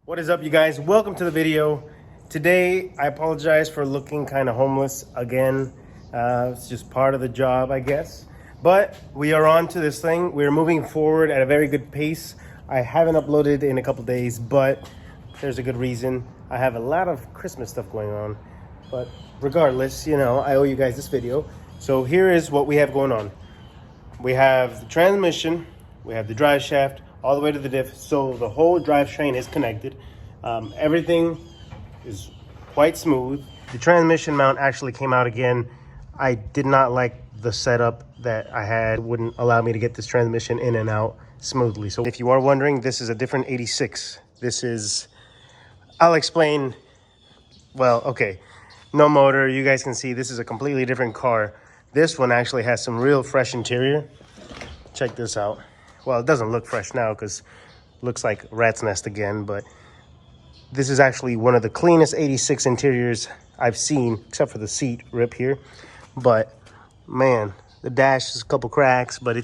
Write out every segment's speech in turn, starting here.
What is up, you guys? Welcome to the video. Today, I apologize for looking kind of homeless again. It's just part of the job, I guess. But we are on to this thing. We're moving forward at a very good pace. I haven't uploaded in a couple days, but there's a good reason. I have a lot of Christmas stuff going on. But regardless, you know, I owe you guys this video. So here is what we have going on. We have the transmission, we have the drive shaft, all the way to the diff, so the whole drivetrain is connected. Everything is quite smooth. The transmission mount actually came out again. I did not like the setup that I had. It wouldn't allow me to get this transmission in and out smoothly. So if you are wondering, this is a different 86. This is, I'll explain. Well, okay, no motor. You guys can see this is a completely different car. This one actually has some real fresh interior. Check this out. Well, it doesn't look fresh now because it looks like rat's nest again, but this is actually one of the cleanest 86 interiors I've seen, except for the seat rip here. But man, the dash is a couple cracks, but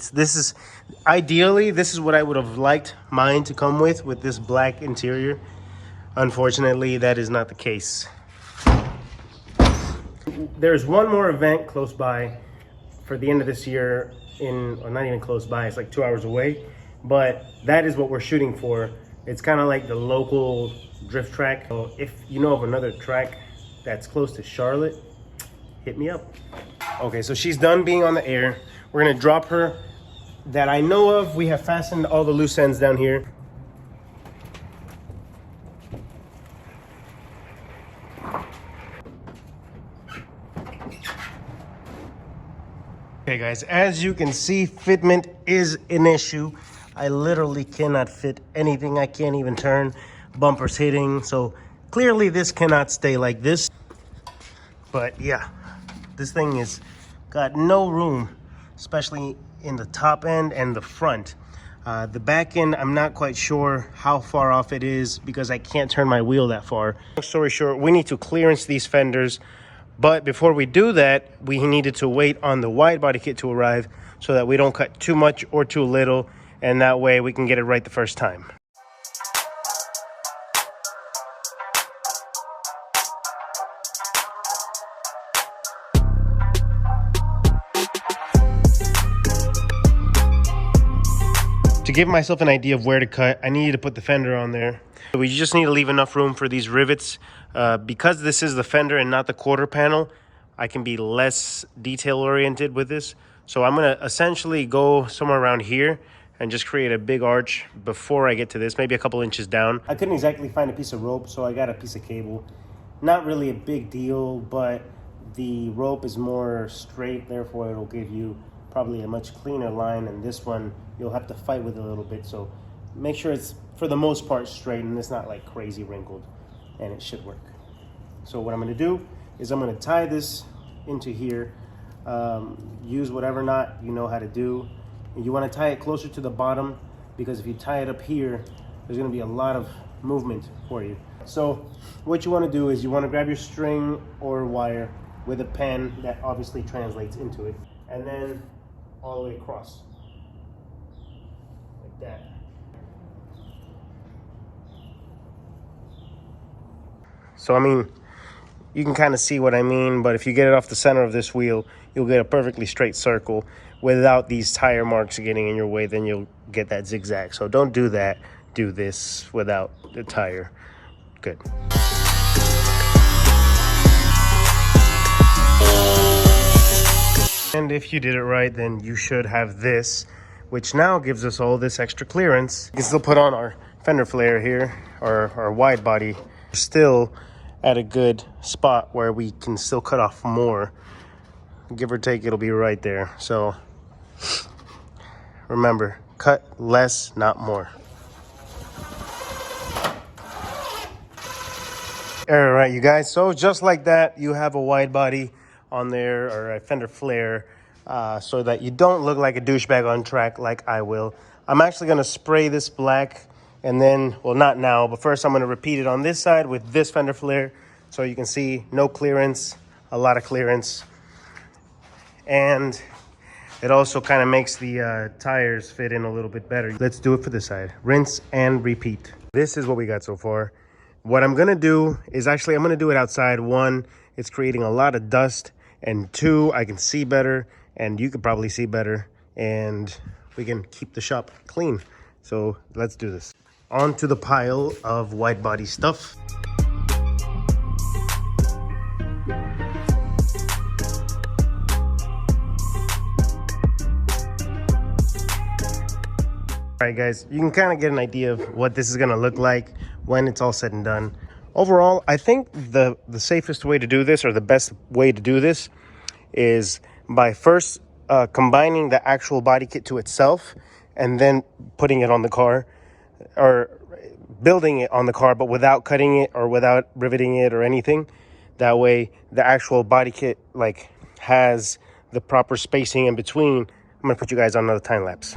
ideally, this is what I would have liked mine to come with this black interior. Unfortunately, that is not the case. There's one more event close by for the end of this year, or not even close by, it's like 2 hours away, but that is what we're shooting for. It's kind of like the local drift track. So if you know of another track that's close to Charlotte, hit me up. Okay, so she's done being on the air. We're gonna drop her. That I know of, we have fastened all the loose ends down here. Okay guys, as you can see, fitment is an issue. I literally cannot fit anything. I can't even turn, bumpers hitting. So clearly this cannot stay like this. But yeah, this thing is got no room, especially in the top end and the front. The back end, I'm not quite sure how far off it is because I can't turn my wheel that far. Long story short, we need to clearance these fenders. But before we do that, we needed to wait on the wide body kit to arrive so that we don't cut too much or too little, and that way we can get it right the first time. To give myself an idea of where to cut, I needed to put the fender on there. We just need to leave enough room for these rivets. Because this is the fender and not the quarter panel, I can be less detail oriented with this. So I'm gonna essentially go somewhere around here and just create a big arch before I get to this, maybe a couple inches down. I couldn't exactly find a piece of rope, so I got a piece of cable. Not really a big deal, but the rope is more straight, therefore it'll give you probably a much cleaner line, and this one you'll have to fight with a little bit. So make sure it's for the most part straight and it's not like crazy wrinkled, and it should work. So what I'm going to do is I'm going to tie this into here. Use whatever knot you know how to do. And you want to tie it closer to the bottom, because if you tie it up here, there's going to be a lot of movement for you. So what you want to do is you want to grab your string or wire with a pen that obviously translates into it, and then all the way across like that. So I mean, you can kind of see what I mean, but if you get it off the center of this wheel, you'll get a perfectly straight circle without these tire marks getting in your way. Then you'll get that zigzag. So don't do that. Do this without the tire. Good. And if you did it right, then you should have this, which now gives us all this extra clearance. We can still put on our fender flare here, or our wide body. Still at a good spot where we can still cut off more. Give or take, it'll be right there. So remember, cut less, not more. All right, you guys, so just like that, you have a wide body on there, or a fender flare, so that you don't look like a douchebag on track like I will. I'm actually gonna spray this black, and then, well, not now, but first I'm gonna repeat it on this side with this fender flare, so you can see no clearance, a lot of clearance. And It also kind of makes the tires fit in a little bit better. Let's do it for this side. Rinse and repeat. This is what we got so far. What I'm gonna do is I'm gonna do it outside. One, it's creating a lot of dust, and two, I can see better, and you could probably see better, and we can keep the shop clean. So let's do this. Onto the pile of wide body stuff. All right, guys, you can kind of get an idea of what this is going to look like when it's all said and done. Overall, I think the safest way to do this, or the best way to do this, is by first combining the actual body kit to itself and then putting it on the car, or building it on the car, but without cutting it or without riveting it or anything. That way the actual body kit like has the proper spacing in between. I'm going to put you guys on another time lapse.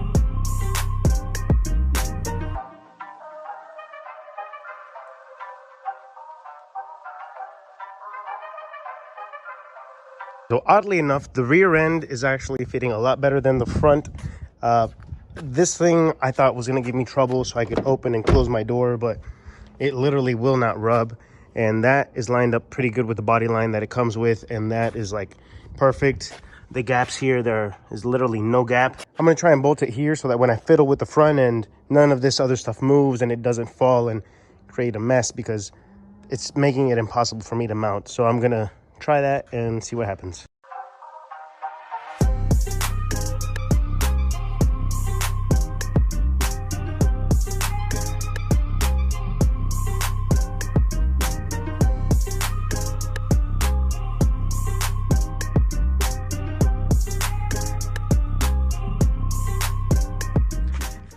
So oddly enough, the rear end is actually fitting a lot better than the front. This thing I thought was going to give me trouble so I could open and close my door, but it literally will not rub. And that is lined up pretty good with the body line that it comes with, and that is like perfect. The gaps here, there is literally no gap. I'm going to try and bolt it here so that when I fiddle with the front end, none of this other stuff moves and it doesn't fall and create a mess, because it's making it impossible for me to mount. So I'm going to try that and see what happens.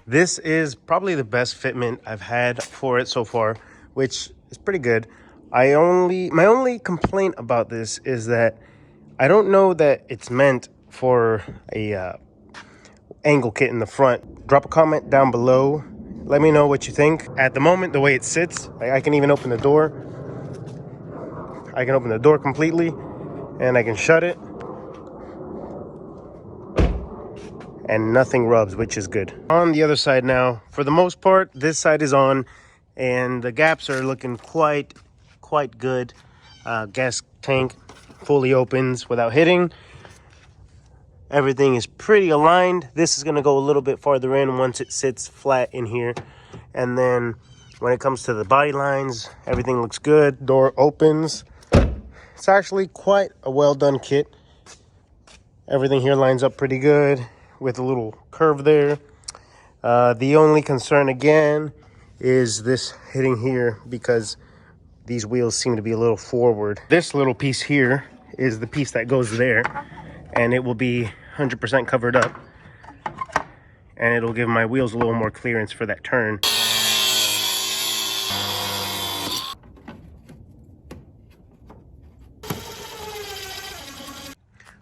This is probably the best fitment I've had for it so far, which is pretty good. My only complaint about this is that I don't know that it's meant for a angle kit in the front. Drop a comment down below. Let me know what you think. At the moment, the way it sits, I can even open the door. I can open the door completely, and I can shut it, and nothing rubs, which is good. On the other side now, for the most part, this side is on, and the gaps are looking quite good. Gas tank fully opens without hitting. Everything is pretty aligned. This is going to go a little bit farther in once it sits flat in here. And then when it comes to the body lines, everything looks good. Door opens. It's actually quite a well done kit. Everything here lines up pretty good with a little curve there. The only concern again is this hitting here, because these wheels seem to be a little forward. This little piece here is the piece that goes there, and it will be 100% covered up, and it'll give my wheels a little more clearance for that turn.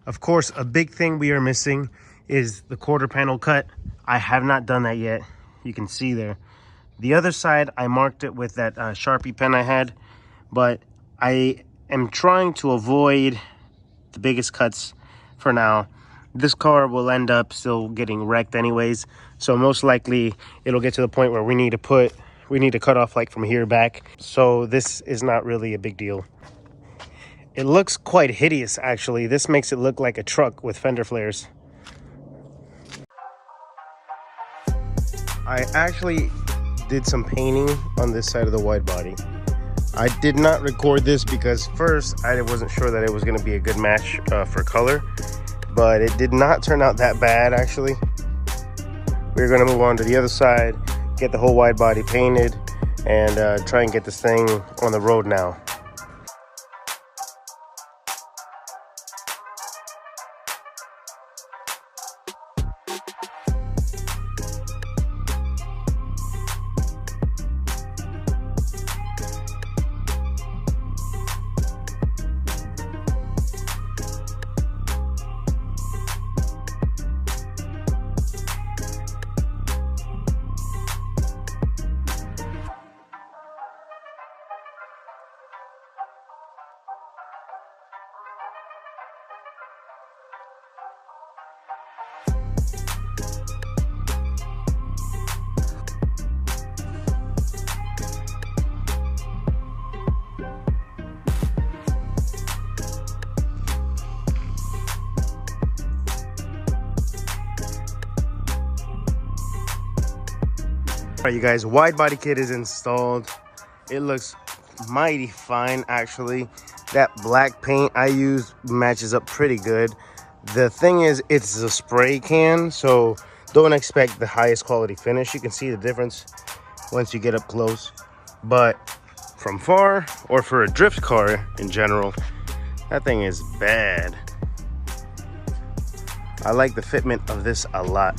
Of course, a big thing we are missing is the quarter panel cut. I have not done that yet. You can see there. The other side, I marked it with that Sharpie pen I had, but I am trying to avoid the biggest cuts for now. This car will end up still getting wrecked anyways, so most likely it'll get to the point where we need to cut off like from here back. So this is not really a big deal. It looks quite hideous actually. This makes it look like a truck with fender flares. I actually did some painting on this side of the wide body. I did not record this because first I wasn't sure that it was going to be a good match for color, but it did not turn out that bad actually. We're going to move on to the other side, get the whole wide body painted, and try and get this thing on the road now. All right, you guys, wide body kit is installed. It looks mighty fine, actually. That black paint I used matches up pretty good. The thing is, it's a spray can, so don't expect the highest quality finish. You can see the difference once you get up close. But from far, or for a drift car in general, that thing is bad. I like the fitment of this a lot.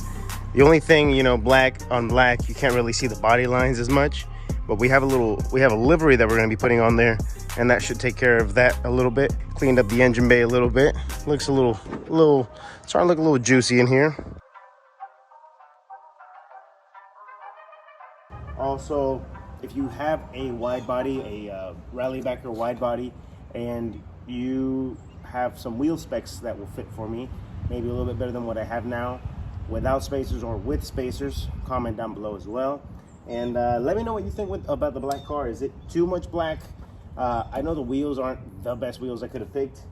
The only thing, you know, black on black, you can't really see the body lines as much. But we have a livery that we're going to be putting on there, and that should take care of that a little bit. Cleaned up the engine bay a little bit. Looks a little starting to look a little juicy in here. Also, if you have a wide body, a rallybacker wide body, and you have some wheel specs that will fit for me, maybe a little bit better than what I have now, without spacers or with spacers, comment down below as well. And let me know what you think about the black car. Is it too much black? I know the wheels aren't the best wheels I could have picked,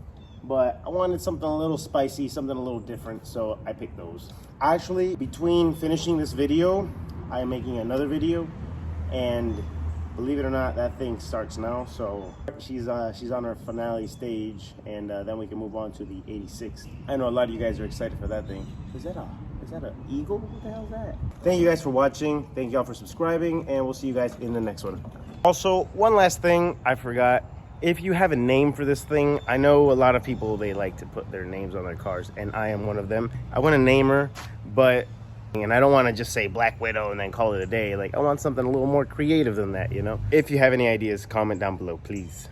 but I wanted something a little spicy, something a little different, so I picked those. Actually, between finishing this video, I am making another video, and believe it or not, that thing starts now. So she's on her finale stage, and then we can move on to the 86. I know a lot of you guys are excited for that thing. Is that an eagle? What the hell is that? Thank you guys for watching. Thank y'all for subscribing, and we'll see you guys in the next one. Also, one last thing I forgot. If you have a name for this thing, I know a lot of people, they like to put their names on their cars, and I am one of them. I want to name her, and I don't want to just say Black Widow and then call it a day. Like, I want something a little more creative than that, you know? If you have any ideas, comment down below, please.